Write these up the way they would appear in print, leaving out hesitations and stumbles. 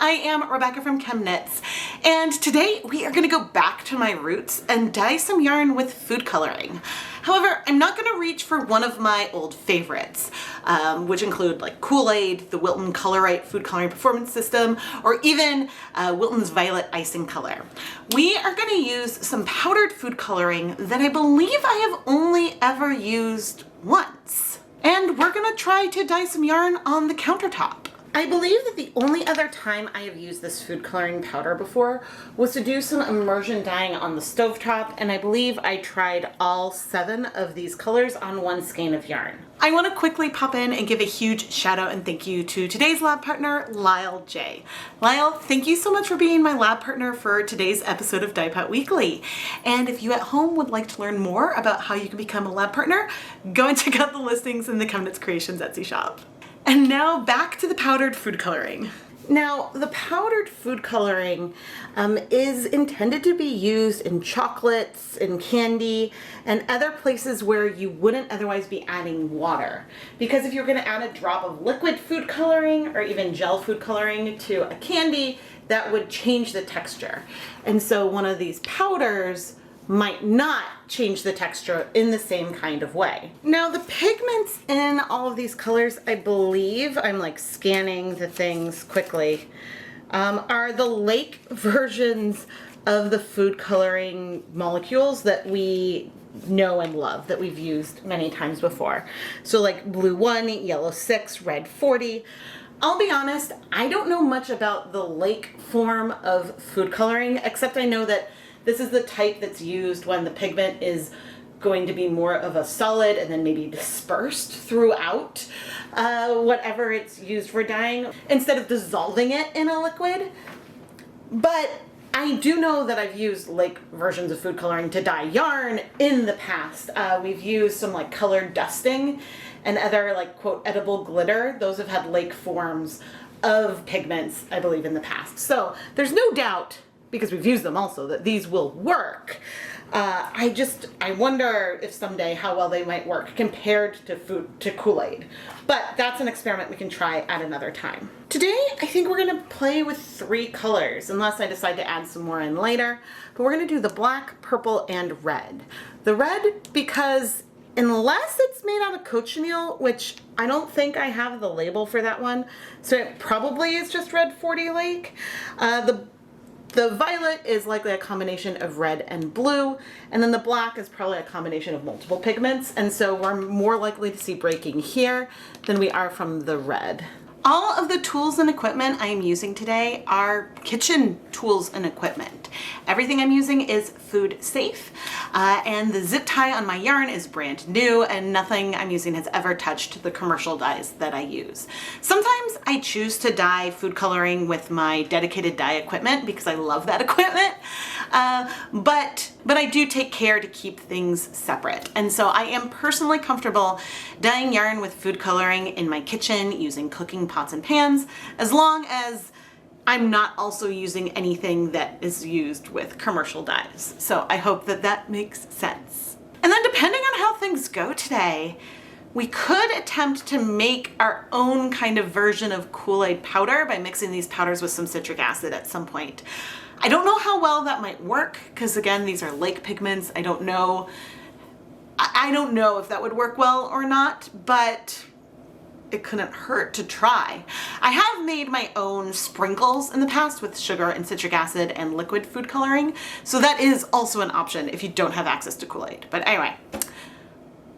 I am Rebecca from ChemKnits, and today we are going to go back to my roots and dye some yarn with food coloring. However, I'm not going to reach for one of my old favorites, which include like KoolAid, the Wilton Colorite Food Coloring Performance System, or even Wilton's Violet Icing Color. We are going to use some powdered food coloring that I believe I have only ever used once. And we're going to try to dye some yarn on the countertop. I believe that the only other time I have used this food coloring powder before was to do some immersion dyeing on the stovetop, and I believe I tried all 7 of these colors on one skein of yarn. I want to quickly pop in and give a huge shout out and thank you to today's lab partner, Lyle J. Lyle, thank you so much for being my lab partner for today's episode of Dyepot Weekly. And if you at home would like to learn more about how you can become a lab partner, go and check out the listings in the ChemKnits Creations Etsy shop. And now back to the powdered food coloring. Now, the powdered food coloring is intended to be used in chocolates, in candy, and other places where you wouldn't otherwise be adding water. Because if you're going to add a drop of liquid food coloring or even gel food coloring to a candy, that would change the texture. And so one of these powders might not change the texture in the same kind of way. Now the pigments in all of these colors, I believe, I'm like scanning the things quickly, are the lake versions of the food coloring molecules that we know and love, that we've used many times before. So like blue 1, yellow 6, red 40. I'll be honest, I don't know much about the lake form of food coloring, except I know that this is the type that's used when the pigment is going to be more of a solid and then maybe dispersed throughout whatever it's used for dyeing, instead of dissolving it in a liquid. But I do know that I've used lake versions of food coloring to dye yarn in the past. We've used some like colored dusting and other like quote edible glitter. Those have had lake forms of pigments, I believe, in the past. So there's no doubt, because we've used them also, that these will work. I wonder if someday how well they might work compared to KoolAid. But that's an experiment we can try at another time. Today, I think we're gonna play with 3 colors, unless I decide to add some more in later. But we're gonna do the black, purple, and red. The red because unless it's made out of cochineal, which I don't think I have the label for that one, so it probably is just red 40 lake. The violet is likely a combination of red and blue, and then the black is probably a combination of multiple pigments, and so we're more likely to see breaking here than we are from the red. All of the tools and equipment I am using today are kitchen tools and equipment. Everything I'm using is food safe, and the zip tie on my yarn is brand new, and nothing I'm using has ever touched the commercial dyes that I use. Sometimes I choose to dye food coloring with my dedicated dye equipment because I love that equipment, but I do take care to keep things separate. And so I am personally comfortable dyeing yarn with food coloring in my kitchen using cooking pots and pans, as long as I'm not also using anything that is used with commercial dyes. So I hope that that makes sense. And then depending on how things go today, we could attempt to make our own kind of version of KoolAid powder by mixing these powders with some citric acid at some point. I don't know how well that might work, because again, these are lake pigments. I don't know if that would work well or not, but it couldn't hurt to try. I have made my own sprinkles in the past with sugar and citric acid and liquid food coloring, so that is also an option if you don't have access to KoolAid. But anyway,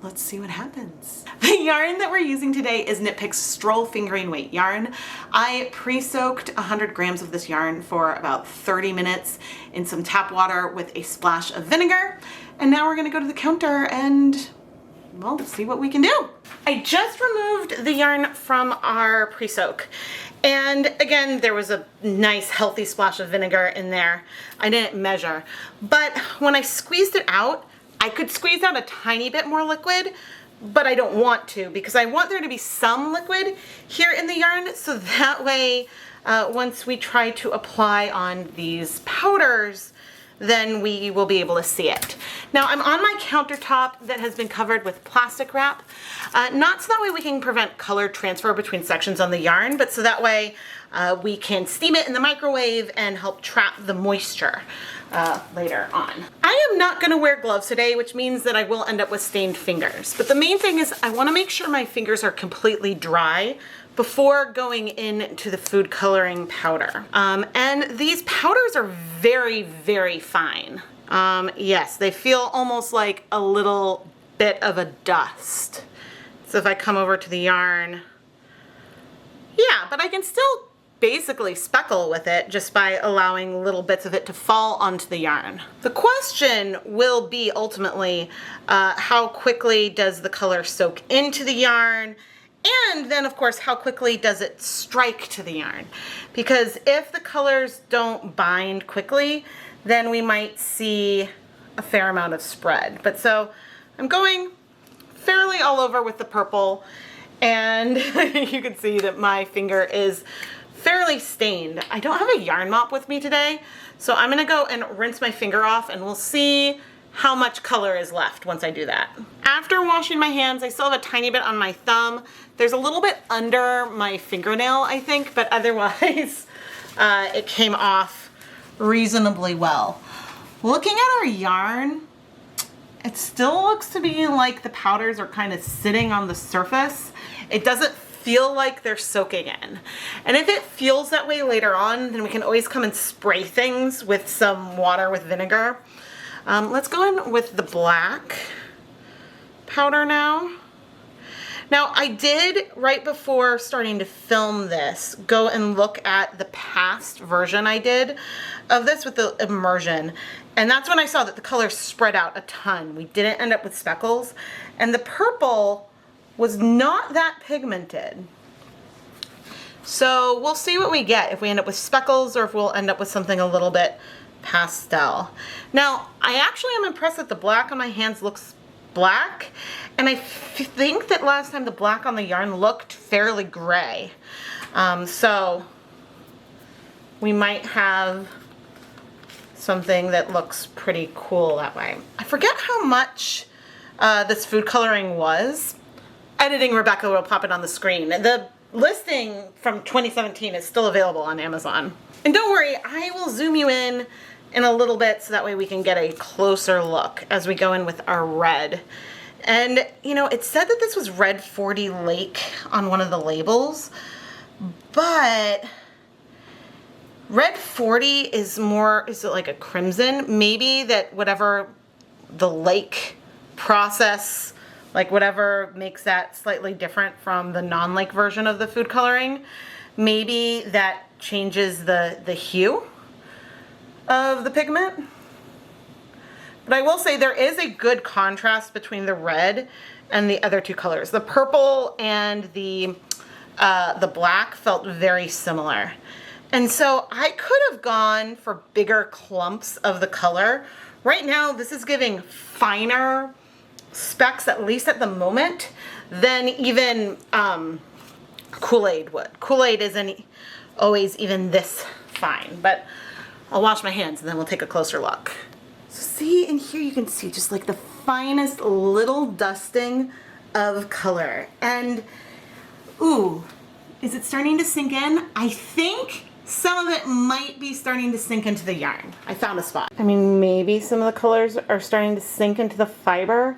let's see what happens. The yarn that we're using today is Knit Picks Stroll Fingering Weight yarn. I pre-soaked 100 grams of this yarn for about 30 minutes in some tap water with a splash of vinegar. And now we're gonna go to the counter and, well, see what we can do. I just removed the yarn from our pre-soak. And again, there was a nice healthy splash of vinegar in there. I didn't measure, but when I squeezed it out, I could squeeze out a tiny bit more liquid, but I don't want to, because I want there to be some liquid here in the yarn, so that way once we try to apply on these powders, then we will be able to see it. Now I'm on my countertop that has been covered with plastic wrap, not so that way we can prevent color transfer between sections on the yarn, but so that way we can steam it in the microwave and help trap the moisture later on. I am not gonna wear gloves today, which means that I will end up with stained fingers. But the main thing is I wanna make sure my fingers are completely dry before going into the food coloring powder. And these powders are very, very fine. Yes, they feel almost like a little bit of a dust. So if I come over to the yarn, yeah, but I can still basically speckle with it just by allowing little bits of it to fall onto the yarn. The question will be ultimately how quickly does the color soak into the yarn, and then of course how quickly does it strike to the yarn, because if the colors don't bind quickly then we might see a fair amount of spread. But so I'm going fairly all over with the purple, and you can see that my finger is fairly stained. I don't have a yarn mop with me today, so I'm gonna go and rinse my finger off and we'll see how much color is left once I do that. After washing my hands, I still have a tiny bit on my thumb. There's a little bit under my fingernail, I think, but otherwise it came off reasonably well. Looking at our yarn, it still looks to be like the powders are kind of sitting on the surface. It doesn't feel like they're soaking in. And if it feels that way later on, then we can always come and spray things with some water with vinegar. Let's go in with the black powder now. Now I did, right before starting to film this, go and look at the past version I did of this with the immersion. And that's when I saw that the color spread out a ton. We didn't end up with speckles. And the purple was not that pigmented. So we'll see what we get, if we end up with speckles or if we'll end up with something a little bit pastel. Now, I actually am impressed that the black on my hands looks black, and I think that last time the black on the yarn looked fairly gray. So we might have something that looks pretty cool that way. I forget how much this food coloring was. Editing Rebecca will pop it on the screen. The listing from 2017 is still available on Amazon. And don't worry, I will zoom you in a little bit so that way we can get a closer look as we go in with our red. And you know, it said that this was Red 40 Lake on one of the labels, but Red 40 is more, is it like a crimson? Maybe that whatever the lake process, like whatever makes that slightly different from the non-lake version of the food coloring, maybe that changes the hue of the pigment. But I will say there is a good contrast between the red and the other two colors. The purple and the black felt very similar. And so I could have gone for bigger clumps of the color. Right now, this is giving finer specks, at least at the moment, than even KoolAid would. KoolAid isn't always even this fine, but I'll wash my hands and then we'll take a closer look. So see, in here you can see just like the finest little dusting of color. And ooh, is it starting to sink in? I think some of it might be starting to sink into the yarn. I found a spot. I mean, maybe some of the colors are starting to sink into the fiber.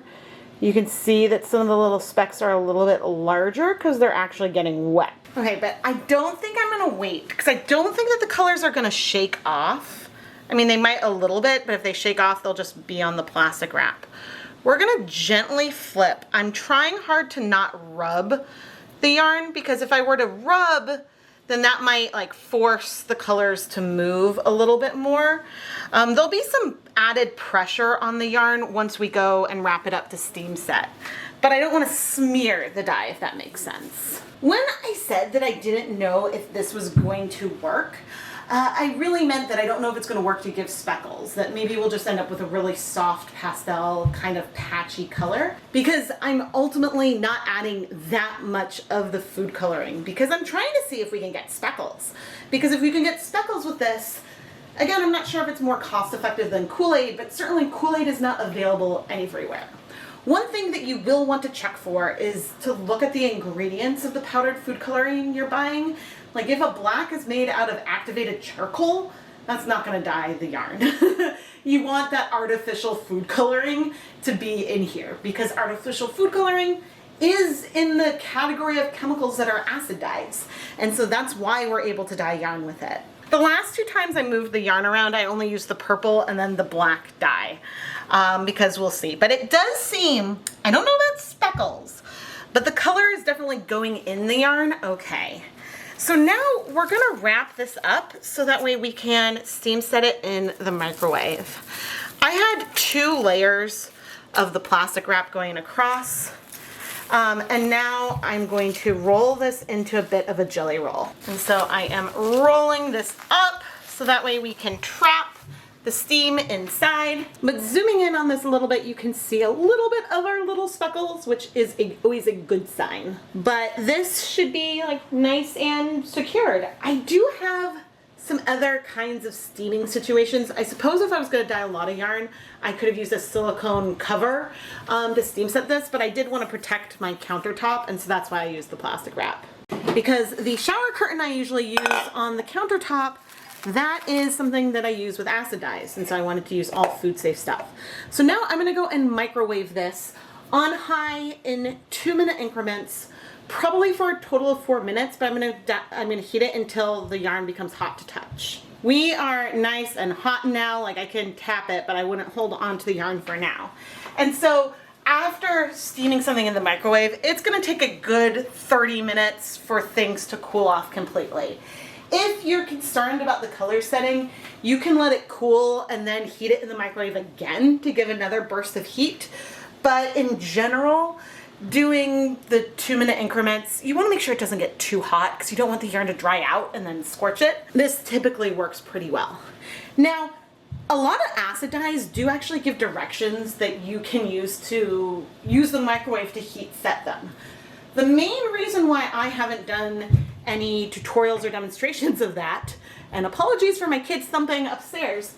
You can see that some of the little specks are a little bit larger because they're actually getting wet. Okay, but I don't think I'm gonna wait because I don't think that the colors are gonna shake off. I mean, they might a little bit, but if they shake off, they'll just be on the plastic wrap. We're gonna gently flip. I'm trying hard to not rub the yarn because if I were to rub, then that might like force the colors to move a little bit more. There'll be some added pressure on the yarn once we go and wrap it up to steam set. But I don't want to smear the dye, if that makes sense. When I said that I didn't know if this was going to work, I really meant that I don't know if it's going to work to give speckles, that maybe we'll just end up with a really soft pastel kind of patchy color, because I'm ultimately not adding that much of the food coloring because I'm trying to see if we can get speckles. Because if we can get speckles with this, Again, I'm not sure if it's more cost effective than KoolAid, but certainly KoolAid is not available everywhere. One thing that you will want to check for is to look at the ingredients of the powdered food coloring you're buying. Like if a black is made out of activated charcoal, that's not going to dye the yarn. You want that artificial food coloring to be in here because artificial food coloring is in the category of chemicals that are acid dyes. And so that's why we're able to dye yarn with it. The last 2 times I moved the yarn around, I only used the purple and then the black dye because we'll see. But it does seem, I don't know about speckles, but the color is definitely going in the yarn. Okay. So now we're gonna wrap this up so that way we can steam set it in the microwave. I had 2 layers of the plastic wrap going across. And now I'm going to roll this into a bit of a jelly roll. And so I am rolling this up so that way we can trap the steam inside. But zooming in on this a little bit, you can see a little bit of our little speckles, which is always a good sign. But this should be like nice and secured. I do have some other kinds of steaming situations. I suppose if I was going to dye a lot of yarn, I could have used a silicone cover to steam set this, but I did want to protect my countertop, and so that's why I used the plastic wrap. Because the shower curtain I usually use on the countertop, that is something that I use with acid dyes, and so I wanted to use all food safe stuff. So now I'm going to go and microwave this on high in 2-minute increments, probably for a total of 4 minutes, but I'm gonna heat it until the yarn becomes hot to touch. We are nice and hot now, like I can tap it, but I wouldn't hold on to the yarn for now. And so after steaming something in the microwave, it's gonna take a good 30 minutes for things to cool off completely. If you're concerned about the color setting, you can let it cool and then heat it in the microwave again to give another burst of heat. But in general, doing the 2-minute increments, you want to make sure it doesn't get too hot because you don't want the yarn to dry out and then scorch it. This typically works pretty well. Now, a lot of acid dyes do actually give directions that you can use to use the microwave to heat set them. The main reason why I haven't done any tutorials or demonstrations of that, and apologies for my kids thumping upstairs,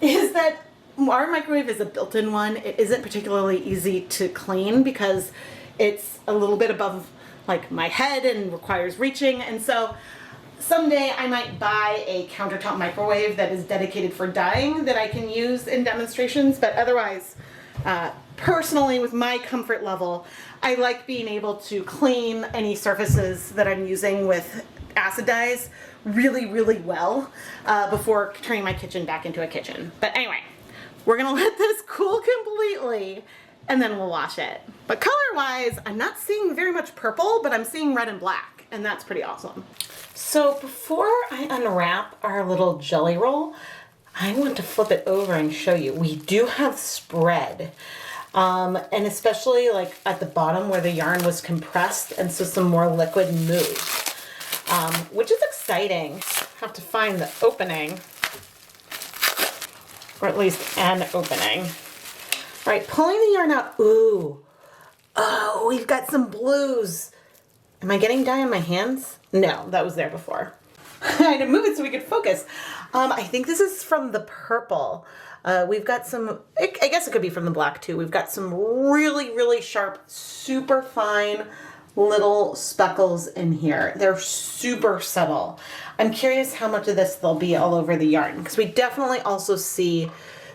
is that our microwave is a built-in one. It isn't particularly easy to clean because it's a little bit above like my head and requires reaching. And so someday I might buy a countertop microwave that is dedicated for dyeing that I can use in demonstrations. But otherwise, personally, with my comfort level, I like being able to clean any surfaces that I'm using with acid dyes really, really well before turning my kitchen back into a kitchen. But anyway, we're gonna let this cool completely and then we'll wash it. But color-wise, I'm not seeing very much purple, but I'm seeing red and black, and that's pretty awesome. So before I unwrap our little jelly roll, I want to flip it over and show you. We do have spread, and especially like at the bottom where the yarn was compressed, and so some more liquid moved, which is exciting. Have to find the opening. Or at least an opening. All right, pulling the yarn out. Ooh. Oh, we've got some blues. Am I getting dye on my hands? No, that was there before. I had to move it so we could focus. I think this is from the purple. We've got some, I guess it could be from the black too. We've got some really, really sharp, super fine little speckles in here. They're super subtle. I'm curious how much of this there'll be all over the yarn because we definitely also see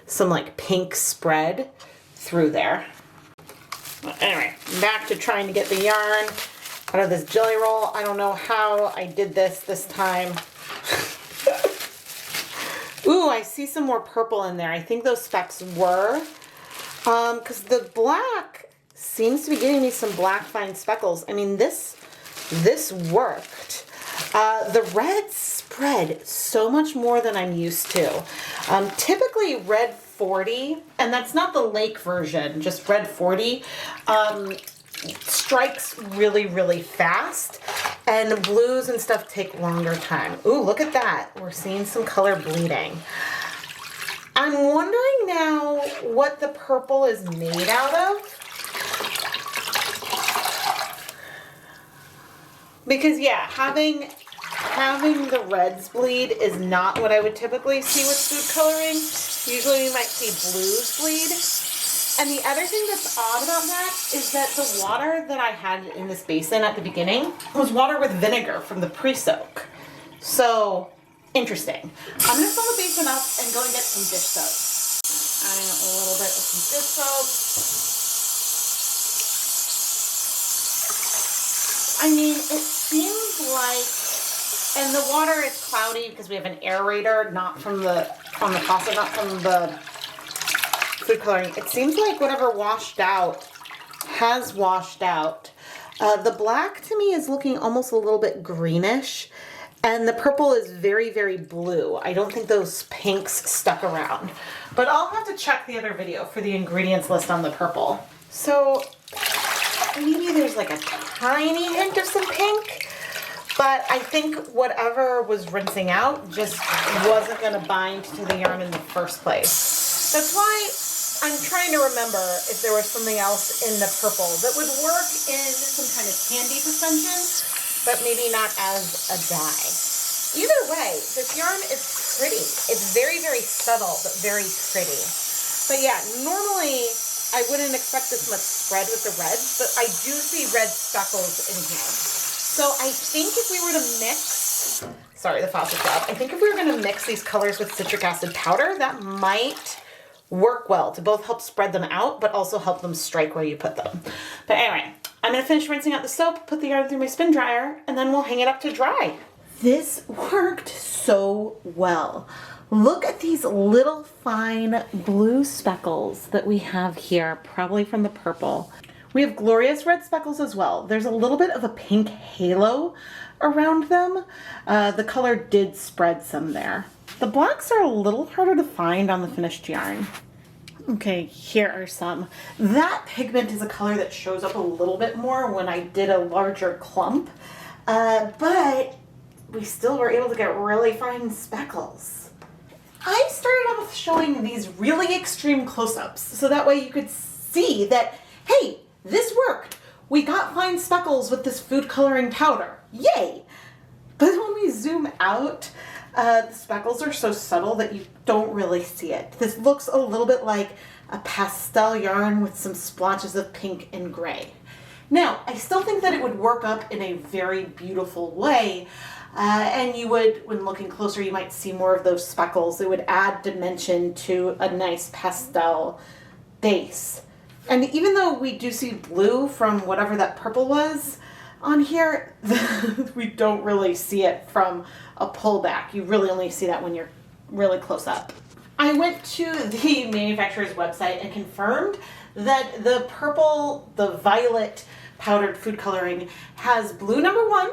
some like pink spread through there. Well, anyway, back to trying to get the yarn out of this jelly roll. I don't know how I did this time. Ooh, I see some more purple in there. I think those specks were, because the black seems to be giving me some black fine speckles. I mean, this worked. The red spread so much more than I'm used to. Typically red 40, and that's not the lake version, just red 40, strikes really, really fast, and blues and stuff take longer time. Ooh, look at that. We're seeing some color bleeding. I'm wondering now what the purple is made out of. Because yeah, having having the reds bleed is not what I would typically see with food coloring. Usually you might see blues bleed. And the other thing that's odd about that is that the water that I had in this basin at the beginning was water with vinegar from the Presoaked. So, interesting. I'm gonna fill the basin up and go and get some dish soap. Adding a little bit of some dish soap. I mean, it seems like, and the water is cloudy because we have an aerator, not from the, on the faucet, not from the food coloring. It seems like whatever washed out has washed out. The black to me is looking almost a little bit greenish, and the purple is very, very blue. I don't think those pinks stuck around, but I'll have to check the other video for the ingredients list on the purple. So maybe there's like a tiny hint of some pink, but I think whatever was rinsing out just wasn't gonna bind to the yarn in the first place. That's why I'm trying to remember if there was something else in the purple that would work in some kind of candy suspension, but maybe not as a dye. Either way, this yarn is pretty. It's very, very subtle, but very pretty. But yeah, normally I wouldn't expect this much spread with the reds, but I do see red speckles in here. So I think if we were to mix, sorry, the faucet's up. I think if we were gonna mix these colors with citric acid powder, that might work well to both help spread them out, but also help them strike where you put them. But anyway, I'm gonna finish rinsing out the soap, put the yarn through my spin dryer, and then we'll hang it up to dry. This worked so well. Look at these little fine blue speckles that we have here, probably from the purple. We have glorious red speckles as well. There's a little bit of a pink halo around them. The color did spread some there. The blacks are a little harder to find on the finished yarn. Okay, here are some. That pigment is a color that shows up a little bit more when I did a larger clump, but we still were able to get really fine speckles. I started off showing these really extreme close-ups so that way you could see that, hey, this worked. We got fine speckles with this food coloring powder. Yay! But when we zoom out, the speckles are so subtle that you don't really see it. This looks a little bit like a pastel yarn with some splotches of pink and gray. Now, I still think that it would work up in a very beautiful way, and you would, when looking closer, you might see more of those speckles. It would add dimension to a nice pastel base. And even though we do see blue from whatever that purple was on here, we don't really see it from a pullback. You really only see that when you're really close up. I went to the manufacturer's website and confirmed that the purple, the violet powdered food coloring has blue #1,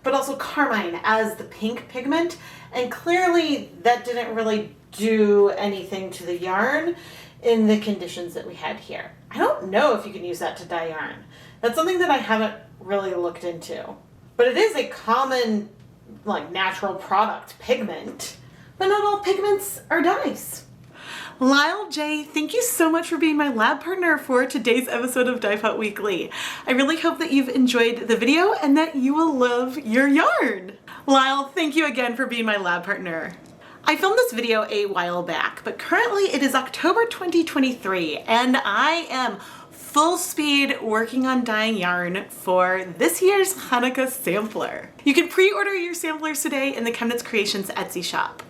but also carmine as the pink pigment. And clearly that didn't really do anything to the yarn in the conditions that we had here. I don't know if you can use that to dye yarn. That's something that I haven't really looked into. But it is a common, like, natural product pigment. But not all pigments are dyes. Lyle J, thank you so much for being my lab partner for today's episode of Dyepot Weekly. I really hope that you've enjoyed the video and that you will love your yarn. Lyle, thank you again for being my lab partner. I filmed this video a while back, but currently it is October 2023 and I am full speed working on dyeing yarn for this year's Hanukkah sampler. You can pre-order your samplers today in the ChemKnits Creations Etsy shop.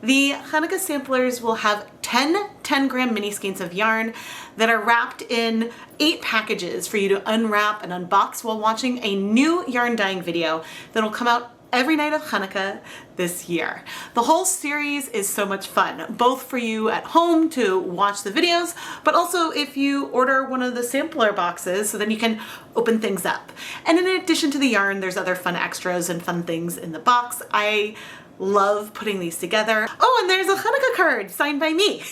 The Hanukkah samplers will have 10-gram mini skeins of yarn that are wrapped in 8 packages for you to unwrap and unbox while watching a new yarn dyeing video that'll come out every night of Hanukkah this year. The whole series is so much fun, both for you at home to watch the videos, but also if you order one of the sampler boxes so then you can open things up. And in addition to the yarn, there's other fun extras and fun things in the box. I love putting these together. Oh, and there's a Hanukkah card signed by me.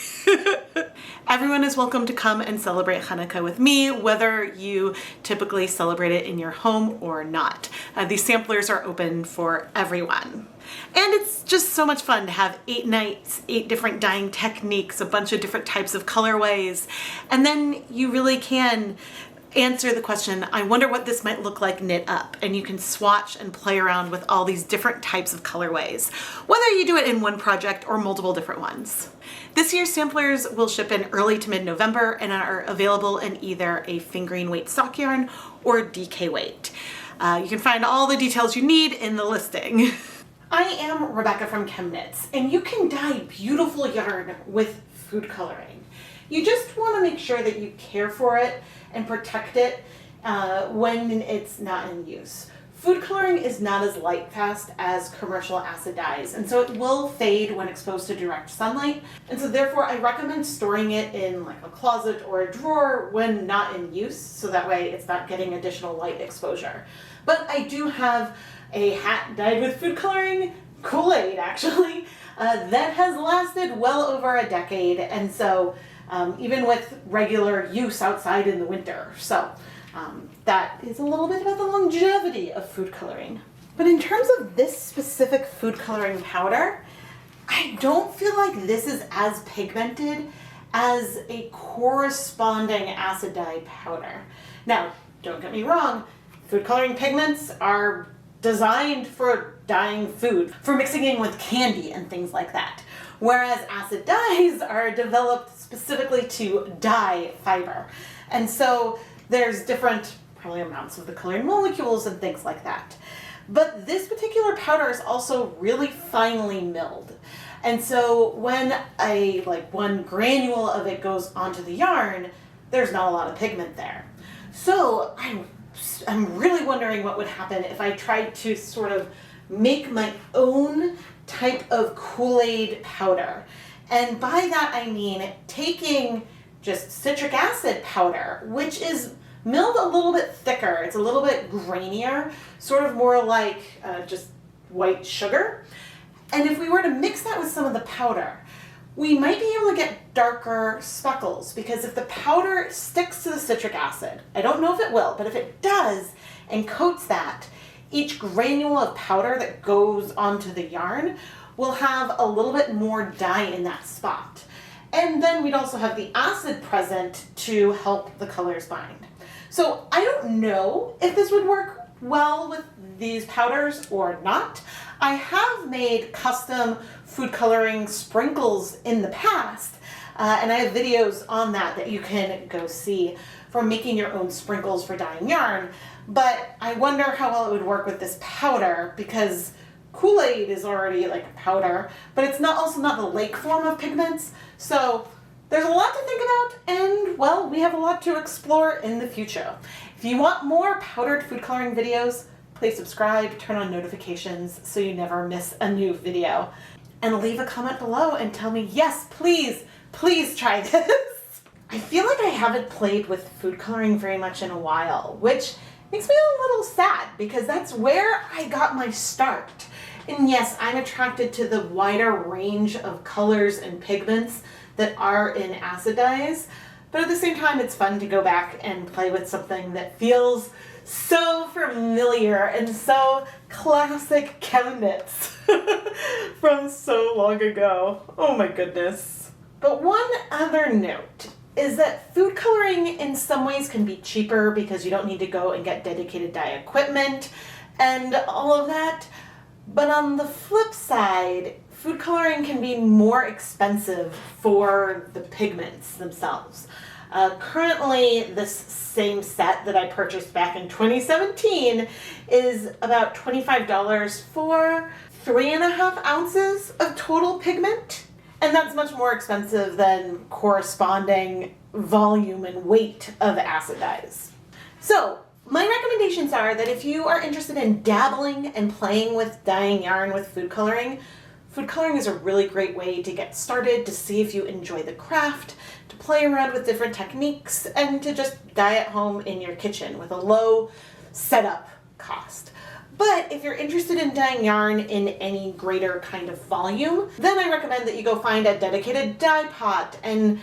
Everyone is welcome to come and celebrate Hanukkah with me, whether you typically celebrate it in your home or not. These samplers are open for everyone. And it's just so much fun to have 8 nights, 8 different dyeing techniques, a bunch of different types of colorways, and then you really can answer the question, I wonder what this might look like knit up, and you can swatch and play around with all these different types of colorways, whether you do it in one project or multiple different ones. This year's samplers will ship in early to mid-November and are available in either a fingering weight sock yarn or DK weight. You can find all the details you need in the listing. I am Rebecca from ChemKnits, and you can dye beautiful yarn with food coloring. You just want to make sure that you care for it and protect it when it's not in use. Food coloring is not as light fast as commercial acid dyes, and so it will fade when exposed to direct sunlight. And so therefore I recommend storing it in like a closet or a drawer when not in use, so that way it's not getting additional light exposure. But I do have a hat dyed with food coloring, KoolAid actually, that has lasted well over a decade, and so even with regular use outside in the winter. So that is a little bit about the longevity of food coloring. But in terms of this specific food coloring powder, I don't feel like this is as pigmented as a corresponding acid dye powder. Now, don't get me wrong, food coloring pigments are designed for dyeing food, for mixing in with candy and things like that. Whereas acid dyes are developed specifically to dye fiber. And so there's different probably amounts of the coloring molecules and things like that. But this particular powder is also really finely milled. And so when one granule of it goes onto the yarn, there's not a lot of pigment there. So I'm really wondering what would happen if I tried to sort of make my own type of KoolAid powder. And by that I mean taking just citric acid powder, which is milled a little bit thicker. It's a little bit grainier, sort of more like just white sugar. And if we were to mix that with some of the powder, we might be able to get darker speckles, because if the powder sticks to the citric acid, I don't know if it will, but if it does and coats that, each granule of powder that goes onto the yarn will have a little bit more dye in that spot. And then we'd also have the acid present to help the colors bind. So I don't know if this would work well with these powders or not. I have made custom food coloring sprinkles in the past, and I have videos on that you can go see for making your own sprinkles for dyeing yarn. But I wonder how well it would work with this powder, because KoolAid is already like a powder, but it's also not the lake form of pigments. So there's a lot to think about, and well, we have a lot to explore in the future. If you want more powdered food coloring videos, please subscribe, turn on notifications so you never miss a new video. And leave a comment below and tell me, yes, please try this. I feel like I haven't played with food coloring very much in a while, which makes me a little sad, because that's where I got my start. And yes, I'm attracted to the wider range of colors and pigments that are in acid dyes, but at the same time it's fun to go back and play with something that feels so familiar and so classic ChemKnits from so long ago. Oh my goodness. But one other note is that food coloring in some ways can be cheaper because you don't need to go and get dedicated dye equipment and all of that. But on the flip side, food coloring can be more expensive for the pigments themselves. Currently, this same set that I purchased back in 2017 is about $25 for 3.5 ounces of total pigment. And that's much more expensive than corresponding volume and weight of acid dyes. So my recommendations are that if you are interested in dabbling and playing with dyeing yarn with food coloring is a really great way to get started, to see if you enjoy the craft, to play around with different techniques, and to just dye at home in your kitchen with a low setup cost. But if you're interested in dyeing yarn in any greater kind of volume, then I recommend that you go find a dedicated dye pot and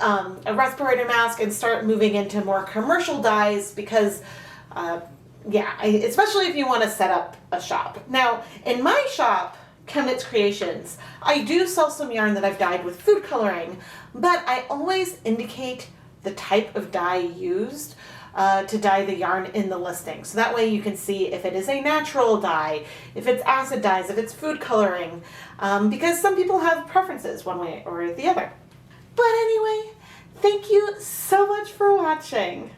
a respirator mask and start moving into more commercial dyes, because especially if you want to set up a shop. Now, in my shop, ChemKnits Creations, I do sell some yarn that I've dyed with food coloring, but I always indicate the type of dye used to dye the yarn in the listing. So that way you can see if it is a natural dye, if it's acid dyes, if it's food coloring, because some people have preferences one way or the other. But anyway, thank you so much for watching.